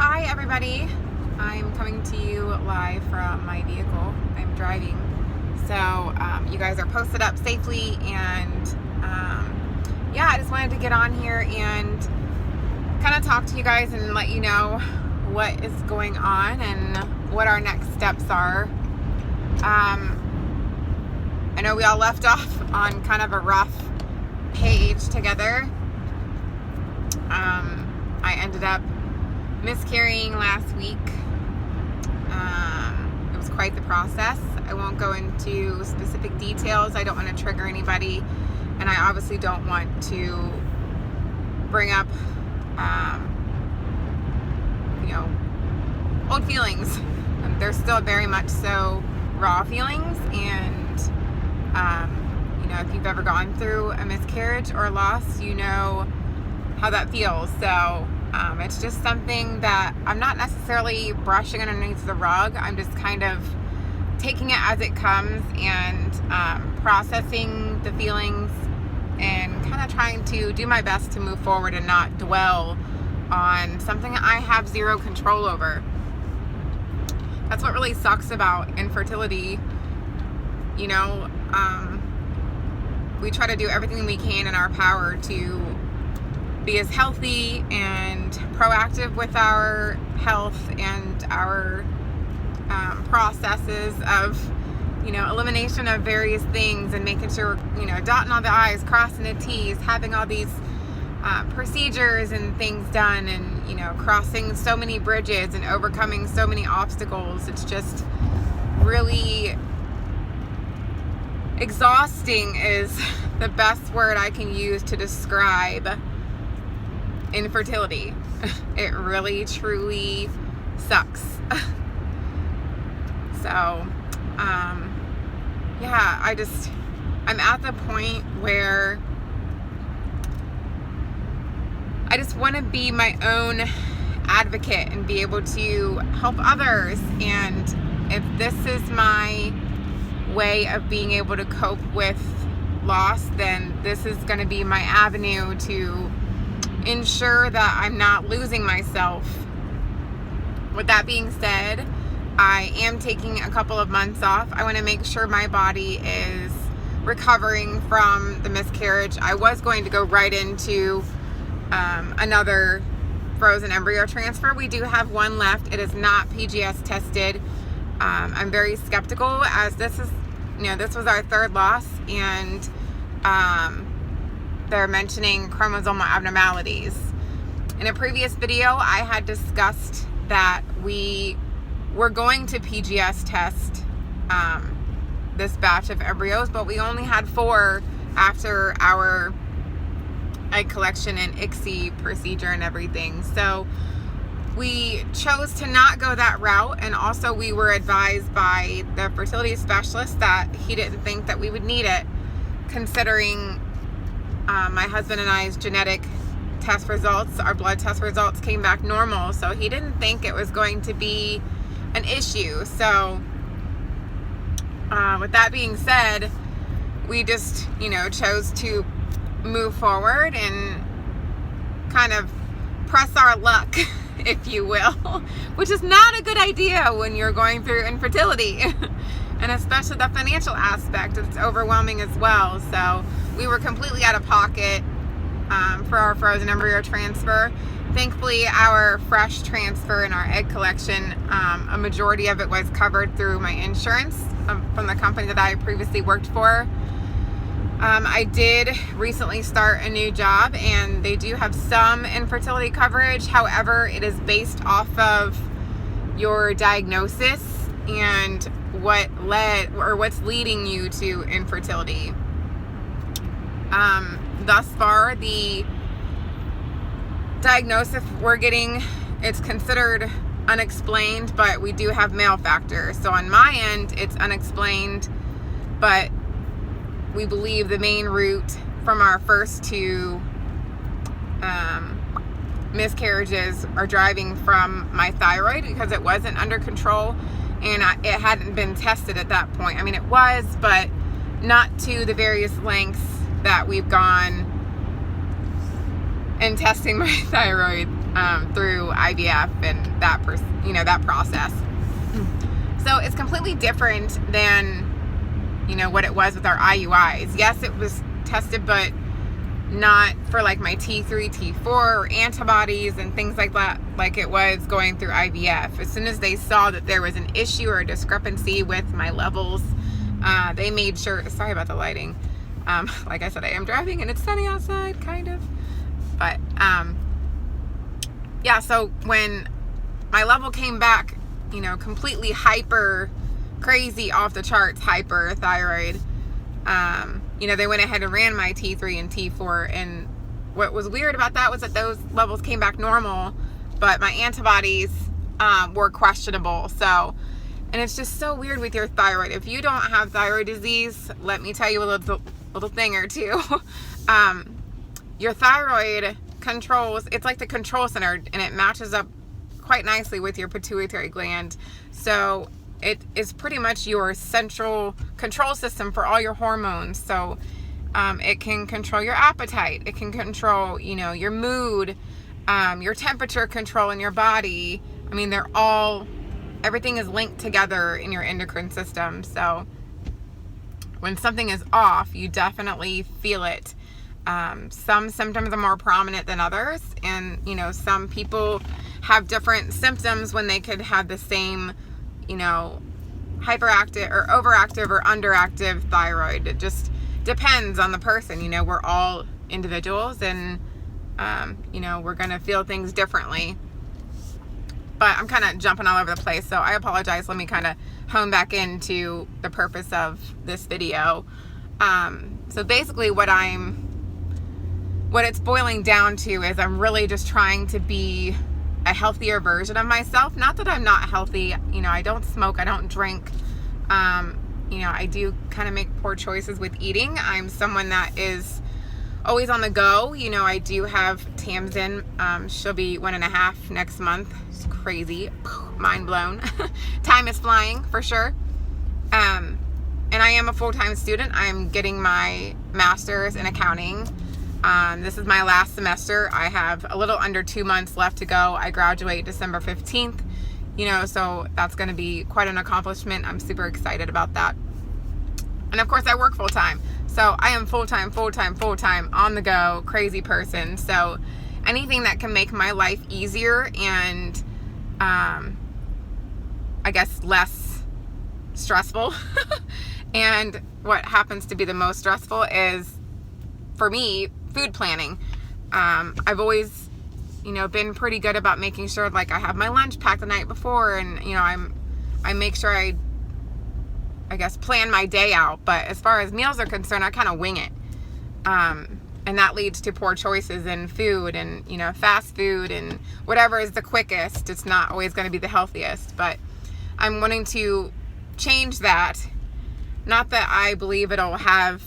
Hi everybody, I'm coming to you live from my vehicle. I'm driving, so you guys are posted up safely, and yeah, I just wanted to get on here and kind of talk to you guys and let you know what is going on and what our next steps are. I know we all left off on kind of a rough page together. I ended up miscarrying last week. It was quite the process. I won't go into specific details. I don't want to trigger anybody, and I obviously don't want to bring up old feelings. They're still very much so raw feelings, and if you've ever gone through a miscarriage or loss, you know how that feels. So it's just something that I'm not necessarily brushing underneath the rug. I'm just kind of taking it as it comes and processing the feelings and kind of trying to do my best to move forward and not dwell on something I have zero control over. That's what really sucks about infertility. We try to do everything we can in our power to be as healthy and proactive with our health and our processes of elimination of various things, and making sure dotting all the I's, crossing the T's, having all these procedures and things done, and crossing so many bridges and overcoming so many obstacles. It's just really exhausting is the best word I can use to describe infertility. It really truly sucks. So I'm at the point where I just want to be my own advocate and be able to help others, and if this is my way of being able to cope with loss, then this is going to be my avenue to ensure that I'm not losing myself. With that being said, I am taking a couple of months off. I want to make sure my body is recovering from the miscarriage. I was going to go right into another frozen embryo transfer. We do have one left. It is not PGS tested. I'm very skeptical, as this was our third loss, and they're mentioning chromosomal abnormalities. In a previous video, I had discussed that we were going to PGS test this batch of embryos, but we only had 4 after our egg collection and ICSI procedure and everything. So we chose to not go that route, and also we were advised by the fertility specialist that he didn't think that we would need it, considering my husband and I's genetic test results, our blood test results came back normal, so he didn't think it was going to be an issue. So with that being said, we just chose to move forward and kind of press our luck, if you will, which is not a good idea when you're going through infertility. And especially the financial aspect, it's overwhelming as well. So we were completely out of pocket for our frozen embryo transfer. Thankfully, our fresh transfer and our egg collection, a majority of it was covered through my insurance from the company that I previously worked for. I did recently start a new job, and they do have some infertility coverage. However, it is based off of your diagnosis and what's leading you to infertility. Thus far, the diagnosis we're getting, it's considered unexplained, but we do have male factor. So on my end, it's unexplained, but we believe the main root from our first 2 miscarriages are driving from my thyroid, because it wasn't under control and it hadn't been tested at that point. I mean, it was, but not to the various lengths that we've gone in testing my thyroid. through IVF and that process. So it's completely different than, what it was with our IUIs. Yes, it was tested, but not for like my T3, T4 or antibodies and things like that, like it was going through IVF. As soon as they saw that there was an issue or a discrepancy with my levels, they made sure, sorry about the lighting. Like I said, I am driving and it's sunny outside, kind of. But, yeah, so when my level came back, completely hyper, crazy, off the charts, hyperthyroid, they went ahead and ran my T3 and T4. And what was weird about that was that those levels came back normal, but my antibodies were questionable. So, and it's just so weird with your thyroid. If you don't have thyroid disease, let me tell you a little thing or two. Your thyroid controls, it's like the control center, and it matches up quite nicely with your pituitary gland. So it is pretty much your central control system for all your hormones. So it can control your appetite. It can control, your mood, your temperature control in your body. I mean, everything is linked together in your endocrine system. So when something is off, you definitely feel it. Some symptoms are more prominent than others. And, some people have different symptoms when they could have the same, hyperactive or overactive or underactive thyroid. It just depends on the person. We're all individuals, and, we're going to feel things differently. But I'm kind of jumping all over the place, so I apologize. Let me kind of hone back into the purpose of this video. So basically what it's boiling down to is I'm really just trying to be a healthier version of myself. Not that I'm not healthy. I don't smoke. I don't drink. I do kind of make poor choices with eating. I'm someone that is always on the go. I do have Tamsin. She'll be 1.5 next month. It's crazy. Mind blown. Time is flying for sure. And I am a full-time student. I'm getting my master's in accounting. This is my last semester. I have a little under 2 months left to go. I graduate December 15th, so that's going to be quite an accomplishment. I'm super excited about that. And of course I work full time. So I am full-time, on the go, crazy person. So anything that can make my life easier and, I guess less stressful. And what happens to be the most stressful is, for me, food planning. I've always, been pretty good about making sure like I have my lunch packed the night before, and I make sure I guess plan my day out. But as far as meals are concerned, I kind of wing it. And that leads to poor choices in food and, fast food and whatever is the quickest. It's not always going to be the healthiest, but I'm wanting to change that. Not that I believe it'll have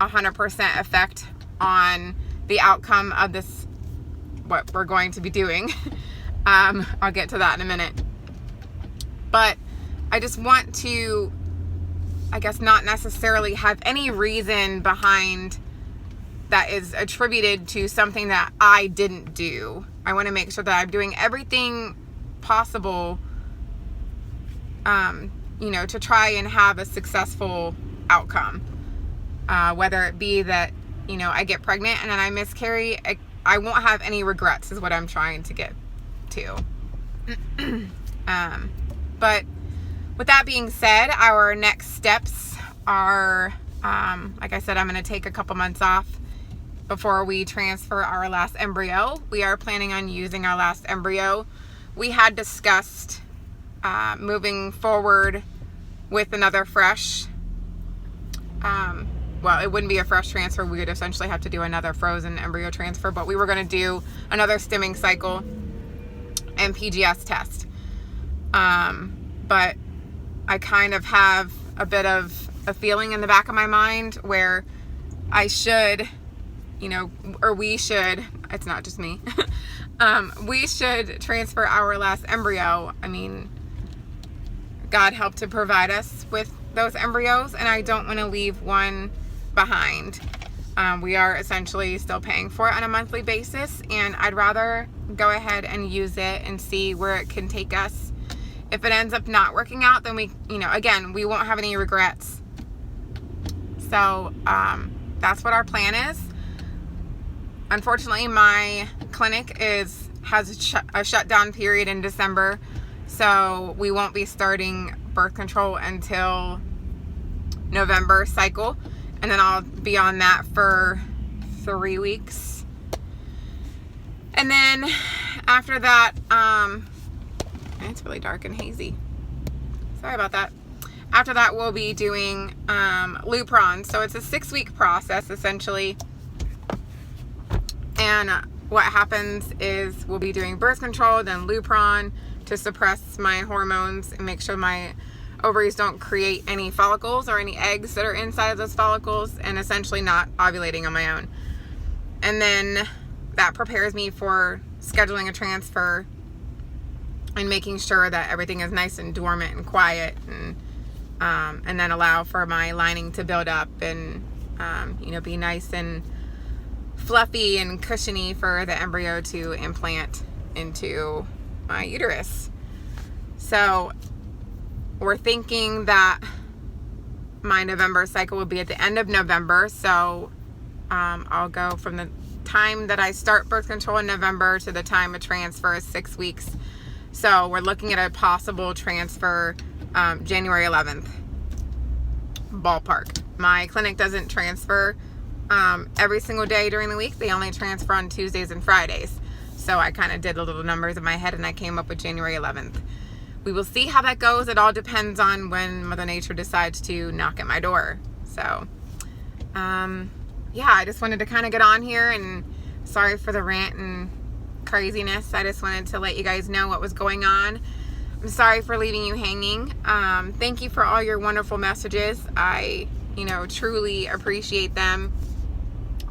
100% effect on the outcome of this, what we're going to be doing. I'll get to that in a minute. But I just want to, I guess, not necessarily have any reason behind that is attributed to something that I didn't do. I want to make sure that I'm doing everything possible, to try and have a successful outcome. Whether it be that, I get pregnant and then I miscarry, I won't have any regrets is what I'm trying to get to. But with that being said, our next steps are, like I said, I'm going to take a couple months off before we transfer our last embryo. We are planning on using our last embryo. We had discussed moving forward with another fresh, well, it wouldn't be a fresh transfer. We would essentially have to do another frozen embryo transfer, but we were going to do another stimming cycle and PGS test. But I kind of have a bit of a feeling in the back of my mind where I should, or we should, it's not just me, we should transfer our last embryo. I mean, God helped to provide us with those embryos, and I don't want to leave one behind. we are essentially still paying for it on a monthly basis, and I'd rather go ahead and use it and see where it can take us. If it ends up not working out, then we, again, we won't have any regrets. So that's what our plan is. Unfortunately, my clinic has a shutdown period in December, so we won't be starting birth control until November cycle, and then I'll be on that for 3 weeks. And then after that, it's really dark and hazy. Sorry about that. After that, we'll be doing Lupron. So it's a 6-week process, essentially. And what happens is we'll be doing birth control, then Lupron to suppress my hormones and make sure my ovaries don't create any follicles or any eggs that are inside of those follicles, and essentially not ovulating on my own. And then that prepares me for scheduling a transfer and making sure that everything is nice and dormant and quiet, and then allow for my lining to build up and be nice and fluffy and cushiony for the embryo to implant into my uterus. So we're thinking that my November cycle will be at the end of November. So I'll go from the time that I start birth control in November to the time of transfer is 6 weeks. So we're looking at a possible transfer January 11th, ballpark. My clinic doesn't transfer every single day during the week. They only transfer on Tuesdays and Fridays. So I kind of did the little numbers in my head and I came up with January 11th. We will see how that goes. It all depends on when Mother Nature decides to knock at my door. So, yeah, I just wanted to kind of get on here, and sorry for the rant and craziness. I just wanted to let you guys know what was going on. I'm sorry for leaving you hanging. Thank you for all your wonderful messages. I, truly appreciate them.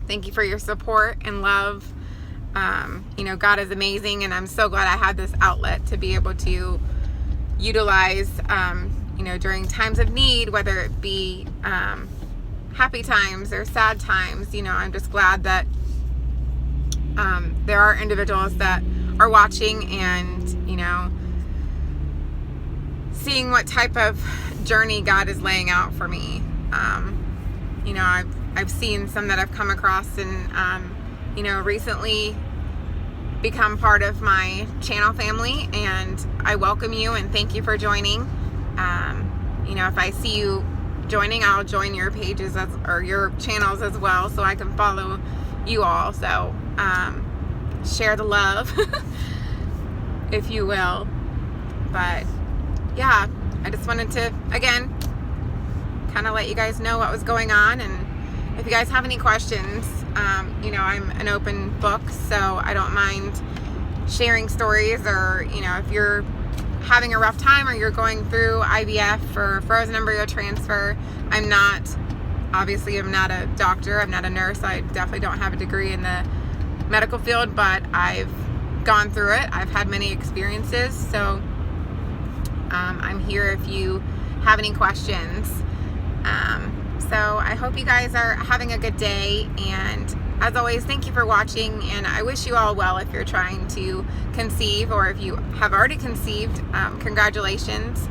Thank you for your support and love. God is amazing, and I'm so glad I had this outlet to be able to utilize, during times of need, whether it be happy times or sad times. I'm just glad that there are individuals that are watching and, seeing what type of journey God is laying out for me. I've seen some that I've come across and, recently become part of my channel family, and I welcome you and thank you for joining. If I see you joining, I'll join your pages or your channels as well, so I can follow you all. So share the love, if you will. But yeah, I just wanted to, again, kind of let you guys know what was going on. And if you guys have any questions, I'm an open book, so I don't mind sharing stories, or, if you're having a rough time or you're going through IVF or frozen embryo transfer. I'm not a doctor, I'm not a nurse, I definitely don't have a degree in the medical field, but I've gone through it. I've had many experiences, so I'm here if you have any questions. So I hope you guys are having a good day, and as always, thank you for watching, and I wish you all well if you're trying to conceive, or if you have already conceived, congratulations,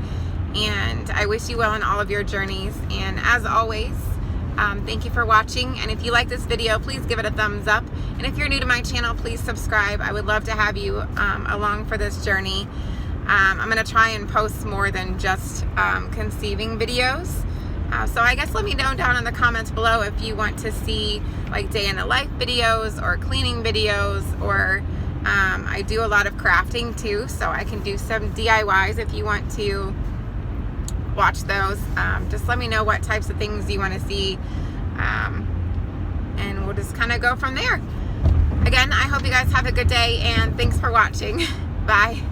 and I wish you well in all of your journeys. And as always, thank you for watching, and if you like this video, please give it a thumbs up, and if you're new to my channel, please subscribe. I would love to have you along for this journey. I'm going to try and post more than just conceiving videos. So I guess let me know down in the comments below if you want to see like day in the life videos or cleaning videos, or I do a lot of crafting too, so I can do some DIYs if you want to watch those. Just let me know what types of things you want to see, and we'll just kind of go from there. Again, I hope you guys have a good day, and thanks for watching. Bye.